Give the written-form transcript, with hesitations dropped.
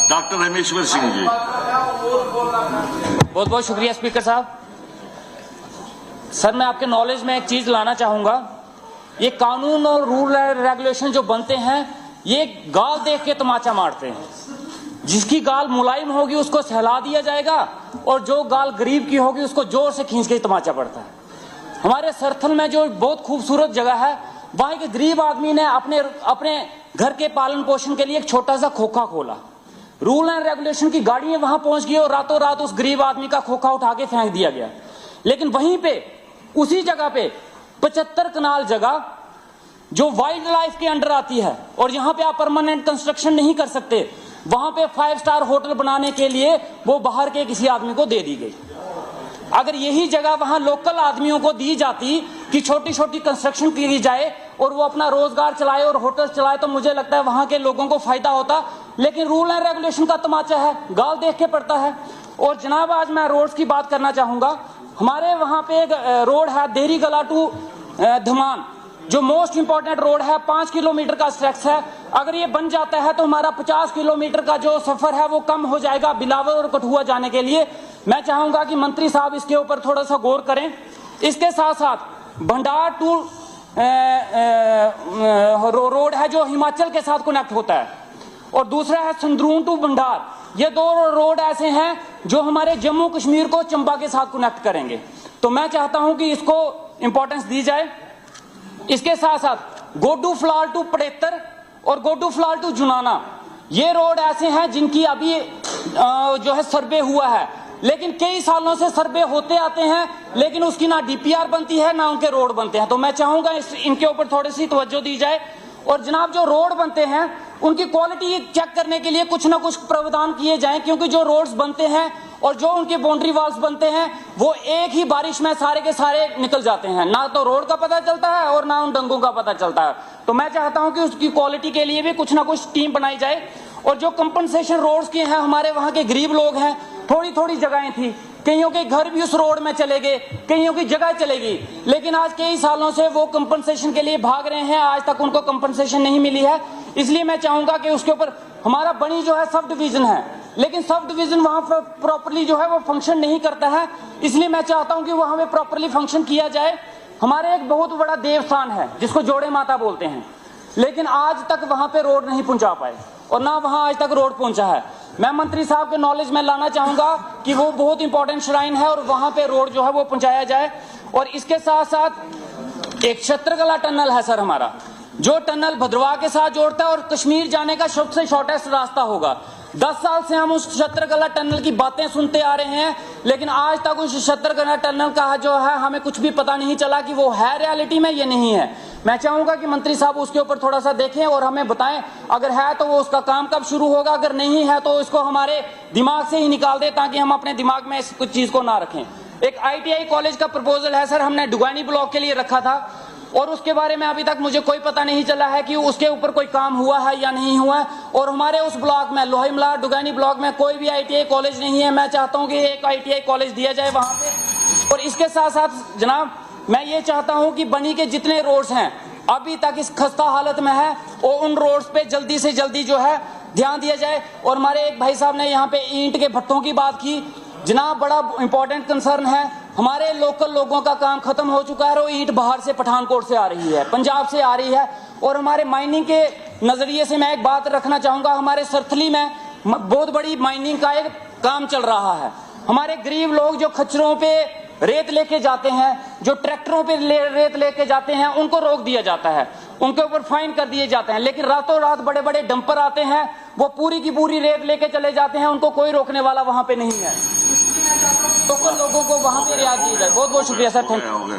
Doctor Rameshwar Singh ji. बहुत बहुत शुक्रिया स्पीकर साहब। सर, मैं आपके नॉलेज में एक चीज लाना चाहूंगा। ये कानून और रूल रेगुलेशन जो बनते हैं, ये गाल देख के तमाचा मारते हैं। जिसकी गाल मुलायम होगी उसको सहला दिया जाएगा और जो गाल गरीब की होगी उसको जोर से खींच के तमाचा पड़ता है। हमारे सरथल में जो बहुत खूबसूरत जगह है, वहां के गरीब आदमी ने अपने घर के पालन पोषण के लिए एक छोटा सा खोखा खोला। रूल एंड रेगुलेशन की गाड़ियां वहां पहुंच गई और रातों रात उस गरीब आदमी का खोखा उठा के फेंक दिया गया। लेकिन वहीं पे उसी जगह पे 75 कनाल जगह जो वाइल्ड लाइफ के अंडर आती है और यहां पे आप परमानेंट कंस्ट्रक्शन नहीं कर सकते, वहां पे 5 स्टार होटल बनाने के लिए वो बाहर के किसी आदमी को दे दी गई। अगर यही जगह वहां लोकल आदमियों को दी जाती कि छोटी छोटी कंस्ट्रक्शन की जाए और वो अपना रोजगार चलाए और होटल चलाए, तो मुझे लगता है वहां के लोगों को फायदा होता। लेकिन रूल एंड रेगुलेशन का तमाचा है, गाल देख के पड़ता है। और जनाब, आज मैं रोड्स की बात करना चाहूंगा। हमारे वहां पे एक रोड है देहरी गला टू धमान, जो मोस्ट इंपॉर्टेंट रोड है, 5 किलोमीटर का स्ट्रेच है। अगर ये बन जाता है तो हमारा 50 किलोमीटर का जो सफर है वो कम हो जाएगा बिलावर और कठुआ जाने के लिए। मैं चाहूंगा कि मंत्री साहब इसके ऊपर थोड़ा सा गौर करें। इसके साथ साथ भंडार टू रोड है जो हिमाचल के साथ कनेक्ट होता है, और दूसरा है संदरून टू भंडार। ये 2 रोड ऐसे हैं जो हमारे जम्मू कश्मीर को चंबा के साथ कनेक्ट करेंगे। तो मैं चाहता हूं कि इसको इंपॉर्टेंस दी जाए। इसके साथ साथ गोडू फ्लाल टू पड़ेतर और गोडू फ्लाल टू जुनाना, ये रोड ऐसे हैं जिनकी अभी जो है सर्वे हुआ है, लेकिन कई सालों से सर्वे होते आते हैं, लेकिन उसकी ना डीपीआर बनती है ना उनके रोड बनते हैं। तो मैं चाहूंगा इनके ऊपर थोड़ी सी तवज्जो दी जाए। और जनाब, जो रोड बनते हैं उनकी क्वालिटी चेक करने के लिए कुछ ना कुछ प्रावधान किए जाएं, क्योंकि जो रोड्स बनते हैं और जो उनके बाउंड्री वॉल्स बनते हैं वो एक ही बारिश में सारे के सारे निकल जाते हैं। ना तो रोड का पता चलता है और ना उन डंगों का पता चलता है। तो मैं चाहता हूं कि उसकी क्वालिटी के लिए भी कुछ ना कुछ टीम बनाई जाए। और जो कंपनसेशन रोड्स के हैं, हमारे वहां के गरीब लोग हैं, थोड़ी थोड़ी जगहें थी, कईयों के घर भी उस रोड में चले गए, कईयों की जगह चलेगी, लेकिन आज कई सालों से वो कंपनसेशन के लिए भाग रहे हैं, आज तक उनको कंपनसेशन नहीं मिली है। इसलिए मैं चाहूंगा कि उसके ऊपर हमारा बनी जो है सब डिवीजन है, लेकिन सब डिवीजन वहां पर प्रॉपरली जो है वो फंक्शन नहीं करता है। इसलिए मैं चाहता हूं कि वहां पे प्रॉपरली फंक्शन किया जाए। हमारे एक बहुत बड़ा देवस्थान है जिसको जोड़े माता बोलते हैं, लेकिन आज तक वहां पे रोड नहीं पहुंचा पाए और ना वहां आज तक रोड पहुंचा है। मैं मंत्री साहब के नॉलेज में लाना चाहूंगा कि वो बहुत इंपॉर्टेंट श्राइन है और वहां पे रोड जो है वो पहुंचाया जाए। और इसके साथ साथ एक छत्रकला टनल है सर हमारा, जो टनल भद्रवाह के साथ जोड़ता है और कश्मीर जाने का सबसे शॉर्टेस्ट रास्ता होगा। 10 साल से हम उस छत्रकला टनल की बातें सुनते आ रहे हैं, लेकिन आज तक उस छत्रकला टनल का जो है हमें कुछ भी पता नहीं चला कि वो है रियलिटी में, ये नहीं है। मैं चाहूंगा कि मंत्री साहब उसके ऊपर थोड़ा सा देखें और हमें बताएं, अगर है तो वो उसका काम कब शुरू होगा, अगर नहीं है तो इसको हमारे दिमाग से ही निकाल दे, ताकि हम अपने दिमाग में इस कुछ चीज को ना रखें। एक ITI कॉलेज का प्रपोजल है सर, हमने डुगानी ब्लॉक के लिए रखा था और उसके बारे में अभी तक मुझे कोई पता नहीं चला है कि उसके ऊपर कोई काम हुआ है या नहीं हुआ है। और हमारे उस ब्लॉक में लोहीमला डुगानी ब्लॉक में कोई भी ITI कॉलेज नहीं है। मैं चाहता हूं कि एक ITI कॉलेज दिया जाए वहां पे। और इसके साथ साथ जनाब, मैं ये चाहता हूं कि बनी के जितने रोड्स हैं अभी तक इस खस्ता हालत में है, और उन रोड्स पे जल्दी से जल्दी जो है ध्यान दिया जाए। और हमारे एक भाई साहब ने यहाँ पे ईंट के भट्टों की बात की, जनाब बड़ा इंपॉर्टेंट कंसर्न है। हमारे लोकल लोगों का काम खत्म हो चुका है और ईंट बाहर से पठानकोट से आ रही है, पंजाब से आ रही है। और हमारे माइनिंग के नजरिए से मैं एक बात रखना चाहूंगा, हमारे सरथली में बहुत बड़ी माइनिंग का एक काम चल रहा है। हमारे गरीब लोग जो खच्चरों पे रेत लेके जाते हैं, जो ट्रैक्टरों पे रेत लेके जाते हैं, उनको रोक दिया जाता है, उनके ऊपर फाइन कर दिए जाते हैं। लेकिन रातों रात बड़े बड़े डंपर आते हैं, वो पूरी की पूरी रेत लेके चले जाते हैं, उनको कोई रोकने वाला वहां पे नहीं है। लोकल लोगों को वहां पे रियायत दी जाए। बहुत बहुत शुक्रिया सर, थैंक यू।